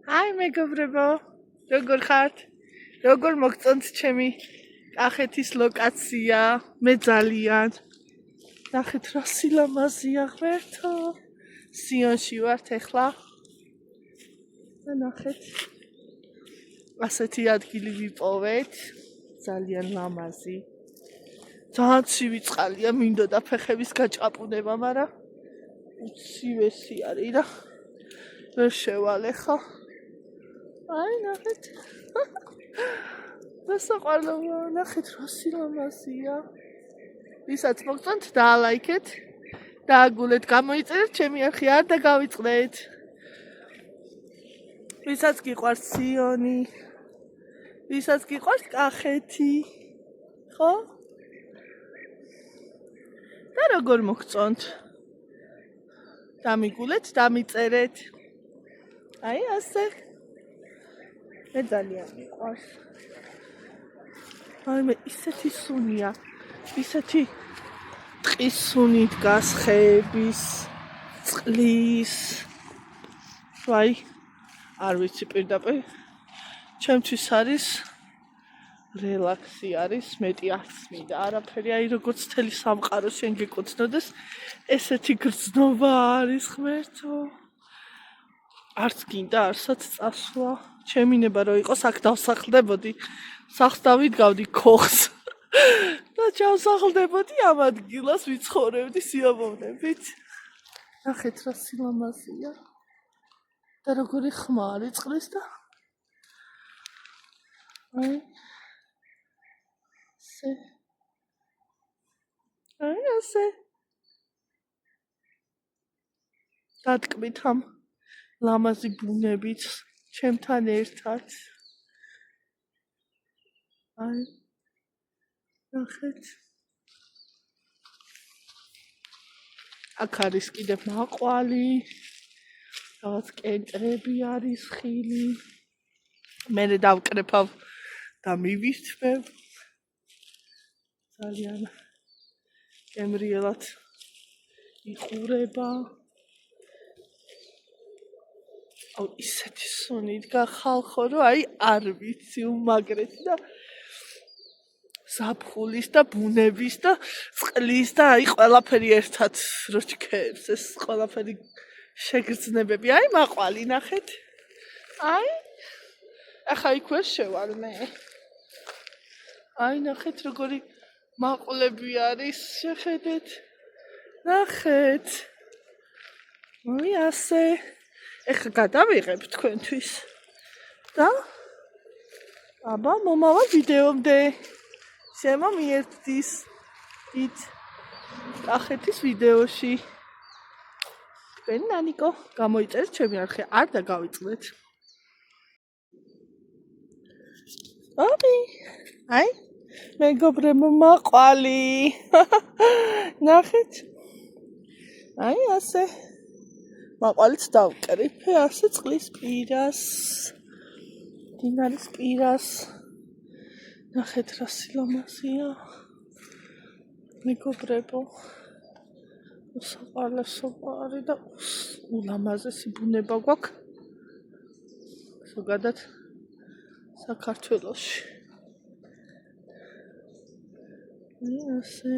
Hi, მეგობრებო. როგორ ხართ? როგორ მოგწონთ ჩემი კახეთის ლოკაცია? მე ძალიან. ნახეთ რა სილამაზეა ღმერთო. სიონში ვართ ახლა. და ნახეთ. ასეთი ადგილი ვიპოვეთ. ძალიან ლამაზი. ძალიან ცივი წყალია, მინდოდა ფეხების გაჭაპუნება, მაგრამ უცივესი არის და ვერ შევალე ხო? აი ნახეთ. დასაყარლოა, ნახეთ რა სილამაზეა. ვისაც მოგწონთ დაალაიქეთ, დააგულეთ, გამოიწერეთ ჩემი არხი არ და გავიწყდეთ. ვისაც გიყვარს სიონი, ვისაც გიყვარს კახეთი, ხო? და როგორ მოგწონთ? დამიგულეთ, დამიწერეთ. აი ასე. მე ძალიან მიყვარს. აი მე ისეთი სუნია, ისეთი ტყის სუნი დგას ხეების, წყლის. ვაი, არ ვიცი პირდაპირ. ჩემთვის არის რელაქსი არის, მეტი არც მინდა არაფერი, აი როგორც თელი სამყარო შენ გეკუთვნოდეს, ესეთი გრძნობა არის ღმერთო. არც გინდა არსად წასვლა. ჩემინება რომ იყოს აქ დავსახლდებოდი, სახლს დავიდგავდი ქოხს და ჩავსახლდებოდი ამ ადგილას ვიცხოვრებდი სიამოვნებით. ნახეთ რა სილამაზეა და როგორი ხმარი წყლის და აი ასე დატკბით ამ ლამაზი ბუნებით ჩემთან ერთად. აი ნახეთ. აქ არის კიდევ ნაყვალი, რაღაც კენჭრები არის ხილი. მერე დავკრეფავ და მივისწვევ. ძალიან გემრიელად იყურება. აუ ისეთი სუნი დგა ხალხო, რომ აი არ ვიცი უმაგრესი და ზაფხულის და ბუნების და წყლის და აი ყველაფერი ერთად რო ჩქეებს ეს ყველაფერი შეგრძნებები. აი მაყვალი ნახეთ. აი ახლა იქ ვერ შევალ მე. აი ნახეთ როგორი მაყვლები არის, შეხედეთ. ნახეთ. აი ასე. ეხლა გადავიღებ თქვენთვის. და აბა მომავალ ვიდეომდე. შემომიერთდის ით კახეთის ვიდეოში. თქვენი ნანიკო, გამოიწერეთ ჩემი არხი, არ და გავიწყდეთ. ოპი, აი, მეგობრებო მაყვალი. ნახეთ. აი ასე. მაყვალიც დავკრიფე ასე წყლის პირას. დინარის პირას. ნახეთ რა სილამაზეა. მეგობრებო. უსაყვარლესო არის და ულამაზესი ბუნება გვაქვს. ზოგადად საქართველოში. აი ასე.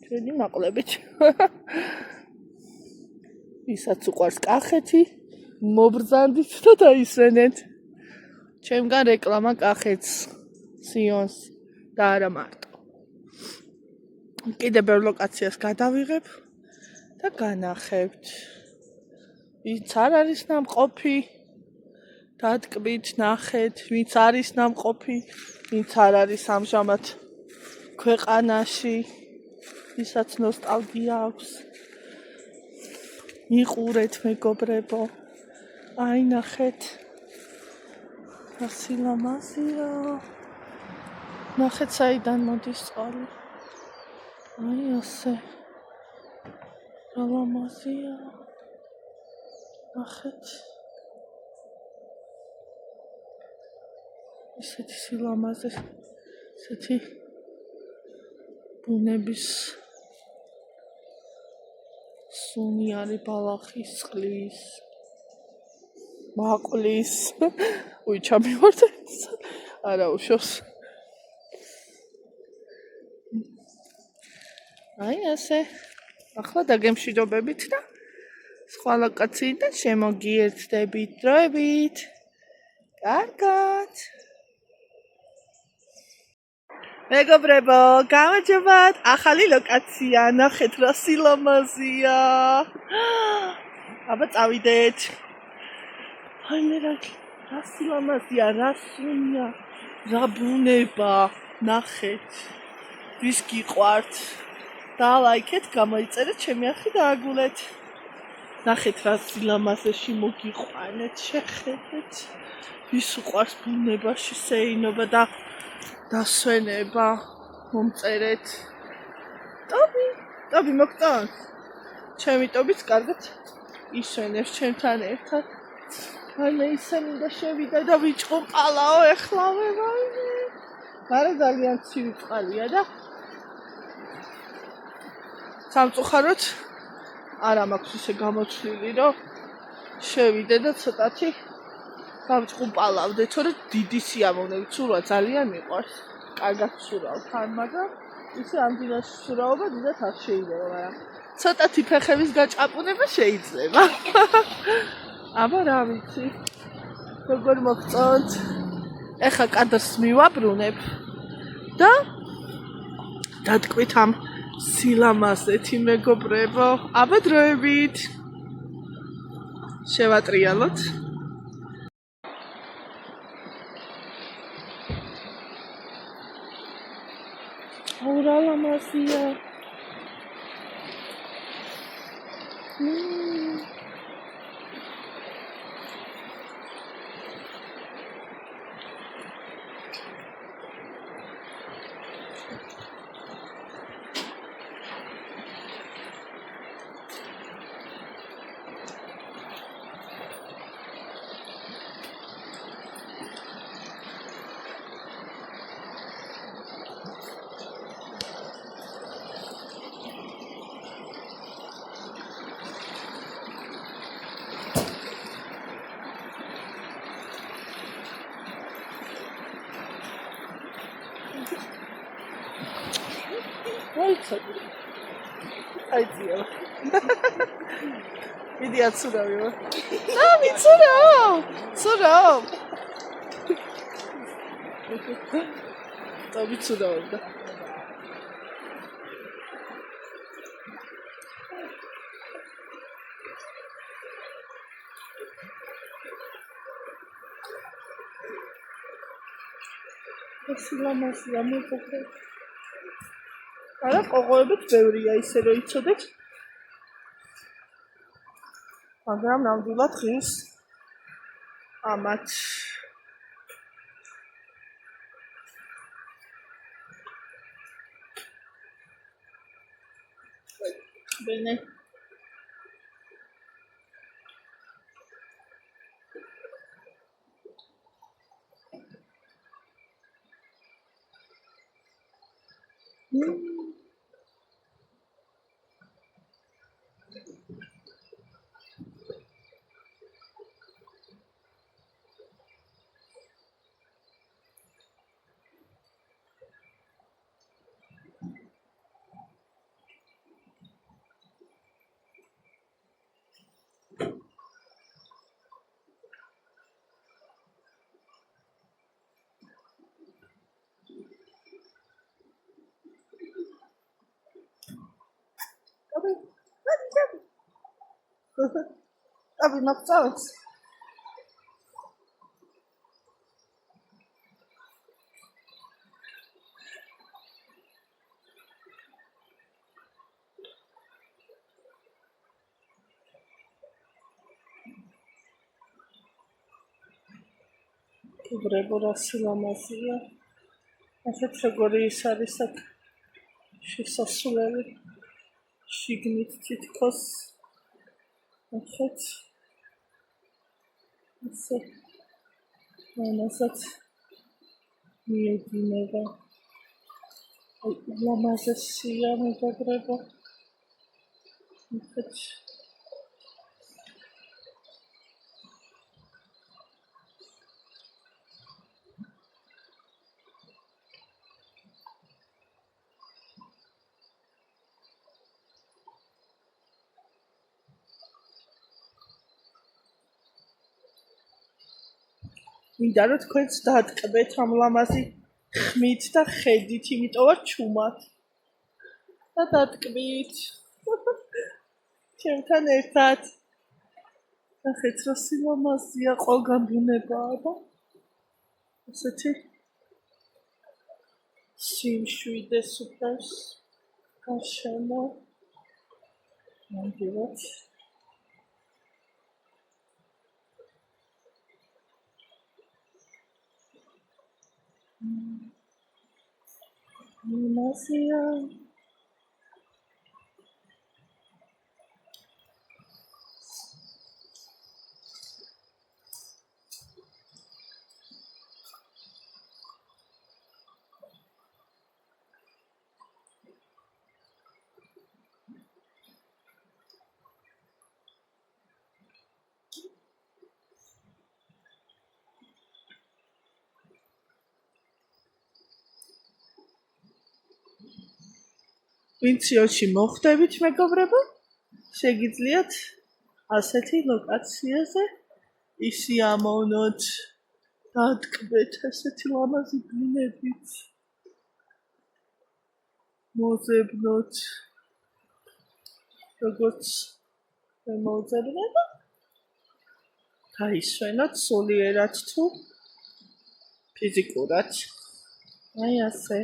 ჩვენი მაყვლებით. ვისაც უყვარს კახეთი, მობრძანდით და დაისვენეთ. ჩემგან რეკლამა კახეთს, სიონს და არა მარტო. კიდევ ბევრ ლოკაციას გადავიღებ და განახებთ. ვინც არ არის ნამყოფი, დატკბით, ნახეთ, ვინც არის ნამყოფი, ვინც არ არის ამჟამად ქვეყანაში, ვისაც ნოსტალგია აქვს. მიყურეთ მეგობრებო. აი ნახეთ. რა სილამაზეა. ნახეთ საიდან მოდის წყალი. აი ასე. რა ლამაზეა. ნახეთ. ისეთი სილამაზე. ისეთი ბუნების სუნი არის ბალახის წყლის. მაყლის უიჩა მივარდეთ არა უშავს აი ასე ახლა დაგემშვიდობებით და სხვა ლოკაციიდან შემოგიერთდებით დროებით კარგად მეგობრებო გამარჯობათ ახალი ლოკაცია ნახეთ რა სილამაზეა აბა წავიდეთ აი მე რა სილამაზეა რა სუნია რა ბუნება ნახეთ ვის გიყვართ და ლაიქეთ გამოიწერეთ ჩემი არხი დააგულეთ ნახეთ რა სილამაზეში მოგიყვანეთ შეხედეთ ვის უყვარს ბუნებაში სეინობა და დასვენება მომწერეთ ტობი მოგწონს ჩემი ტობიც კარგად ისვენებს ჩემთან ერთად აი მე ისე მინდა შევიდე და ვიჭყუყალაო ეხლავე მაგრამ ძალიან ცივი წყალია და სამწუხაროდ არა მაქვს ისე გამოცვლილი რომ შევიდე და ცოტათი გავჭყუპალავდე თორე დიდი სიამოვნებით სურვა ძალიან მიყვარს კარგად ვსურავ თან მაგრამ ისე ამდენად ვსურავობა დიდად არ შეიძლება მაგრამ ცოტათი ფეხების გაჭაპუნება შეიძლება აბა რა ვიცი როგორ მოგწონთ ეხა კადრს მივაბრუნებ და დატყვით ამ სილამაზეთი მეგობრებო აბა დროებით შევატრიალოთ რა ლამაზია აიწია მიდი აცურავიო ცურავ ტობი ცურავდა სილამაზეა მეგობრებო არა ყოღოებით ბევრია ისე რომ იცოდეთ მაგრამ ნამდვილად ღირს ამათ ბენე ტობი მოგწონს მეგობრებო რა სილამაზეა ასეთ როგორი ის არის აქ შესასვლელი შიგნით თითქოს ახეთ ასე მანასაც მიედინება ლამაზია მეგობრებო ახეთ მინდა რომ თქვენც დაატკბეთ ამ ლამაზი ხმით და ხედით, იმიტომ რომ ჩუმად. და დაატკბით. ჩემთან ერთად. ნახეთ რა სილამაზეა, ყველგან ბუნებაა და ესეთი სიმშვიდეს უფრავს გარშემო. მოგივათ. Masaya. ვინციონში მოხვდებით მეგობრებო, შეგიძლიათ ასეთი ლოკაციაზე ისიამოვნოთ, დაატკბეთ ესეთი ლამაზი ბუნებით, მოზებნოთ, როგორც მოზებნება, გაისვენოთ სულიერად თუ ფიზიკურად. აი ასე.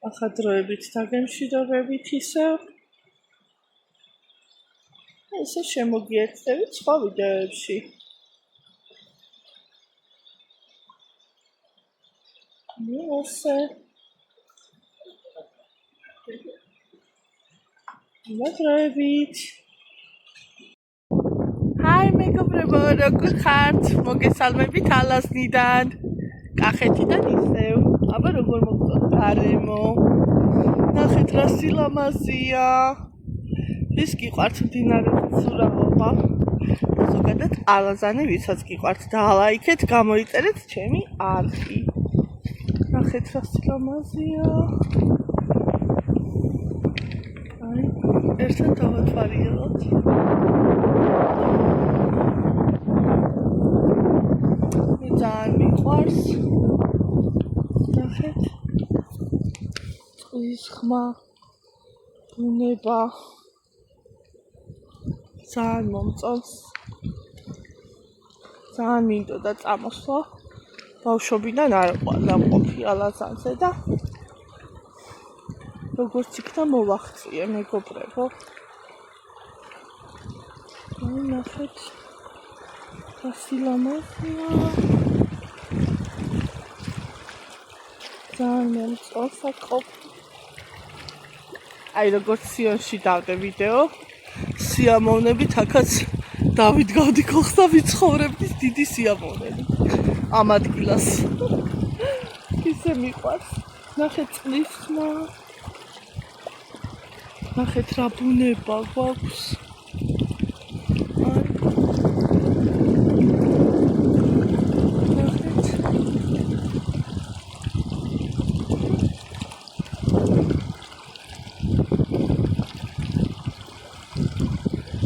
ახადროებით დაგემშვიდობებით ისევ. ესე შემოგიერთდებით სხვა ვიდეოებში. ასე. ახადროებით. ჰაი მეგობრებო, როგორ ხართ? მოგესალმებით ალაზნიდან, კახეთიდან ისევ. აბა როგორ მოგწონთ გარემო? ნახეთ რა სილამაზეა. ვის გიყვართ მდინარეზე სურაობა? და ზოგადად ალაზანი ვისაც გიყვართ დალაიქეთ, გამოიწერეთ ჩემი არხი. ნახეთ რა სილამაზეა. აი, ერთად დავათვალიეროთ. მე ძალიან მიყვარს. ნახეთ. ის ხმა ბუნება ძალიან მომწონს. ძალიან მინდოდა წამოსვლა. ბავშვობიდან არ მყოფი ალაზანზე და როგორც იქნა მოვახციე მეგობრებო. აი ნახეთ. რა სილამაზეა. ძალიან მომწონს აქ. აი როგორც სიონში დავდე ვიდეო, სიამოვნებით აქაც დავით გავდიქოხს და ვიცხოვრებდის დიდი სიამოვნებით ამ ადგილას. ისე მიყვარს. ნახეთ წყლის ხმა. ნახეთ რა ბუნება გვაქვს.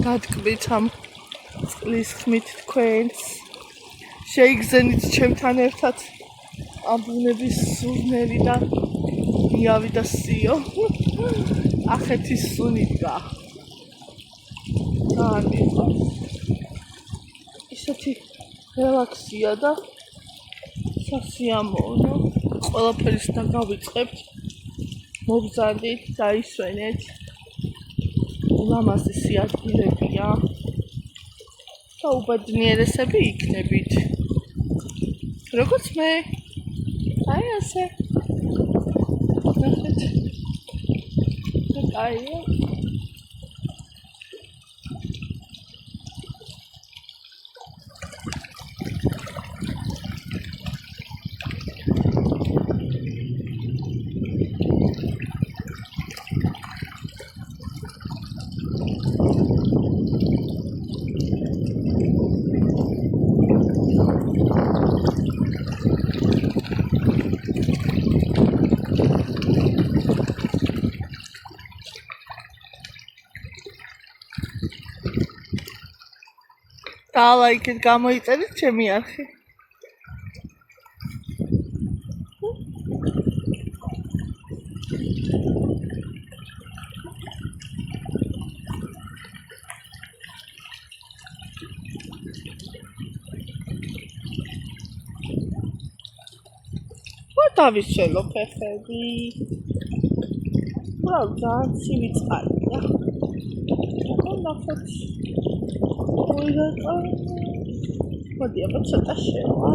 დატკბით ამ წყლის ხმით თქვენს. შეიგზენით ჩემთან ერთად ამ ბუნების სურნელი და ნიავი და სიო. კახეთის სუნიკა. ძალიან მიყვარს. ისეთი რელაქსია და სასიამოვნო. ყველაფერს და გავიწყებთ. მოგზავნით, დაისვენეთ. ლამაზი სიადგილებია და უბედნიერესები იქნებით. როგორც მე. აი ასე. ნახეთ. კაია. და ლაიქით გამოიწერეთ ჩემი არხი. დავისველო ფეხები. ვау, ძალიან ცივი წყალია. ნახოთ. მოდი, აბა ცოტა შევა.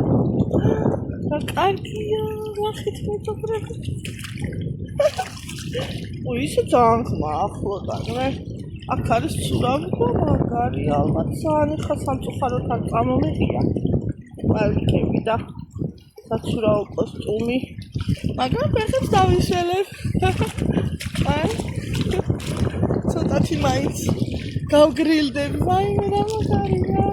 და კარგია, ნახეთ მეგობრები. ისე ძალიან ხმა ახლოდანვე. აქ არის ცურავი და მაგარი, ალბათ ძალიან ხა სამწუხაროთან წამომეყია. პარკები და საცურაო კოსტუმი. მაგრამ ფეხებს დავისველებ. ცოტათი მაინც გავგრილდები, ვაიმე რა მაგარია.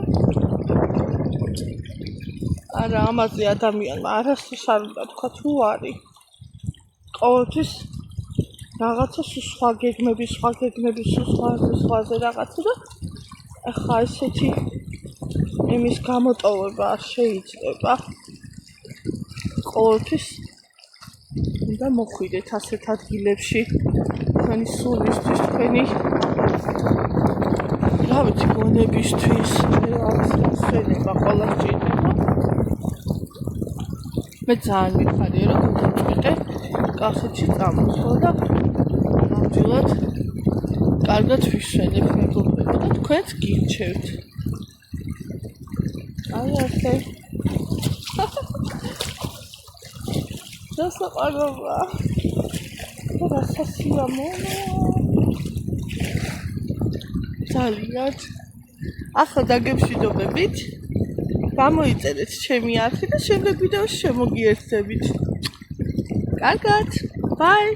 არა, ამაზე ადამიანმა არასდროს არ უნდა თქვა თუ არის. ყოველთვის რაღაცა სხვა გეგმები, სხვაზე რაღაცა და ახლა ესეთი იმის გამოტოვება არ შეიძლება. ყოველთვის უნდა მოხვიდეთ ასეთ ადგილებში თქვენი სულისთვის, თქვენი რა ვიცი გონებისთვის, რაღაც დასვენება ყველა სჭირდება. მე ძალიან მიხარია რომ გულწრფელი კახეთში წამოსვლა და ნამდვილად კარგად ვისვენებ მეგობრებო და თქვენც გირჩევთ. აი ასე დასაყაროა. და სასიამოვნო. ძალიან. ახლა დაგემშვიდობებით. გამოიწერეთ ჩემი არხი და შემდეგ ვიდეოში შემოგიერთდებით. კარგად. ბაი.